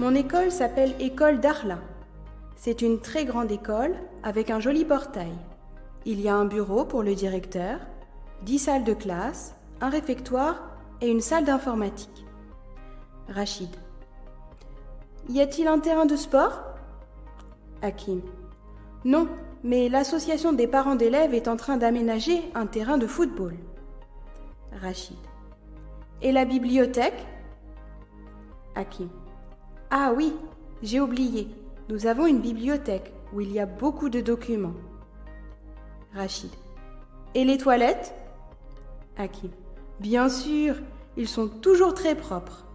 Mon école s'appelle École Darla. C'est une très grande école avec un joli portail. Il y a un bureau pour le directeur, 10 salles de classe, un réfectoire et une salle d'informatique. Rachid. Y a-t-il un terrain de sport? Hakim. Non, mais l'association des parents d'élèves est en train d'aménager un terrain de football. Rachid. Et la bibliothèque? Hakim. Ah oui, j'ai oublié. Nous avons une bibliothèque où il y a beaucoup de documents. Rachid. Et les toilettes? Hakim. Bien sûr, ils sont toujours très propres.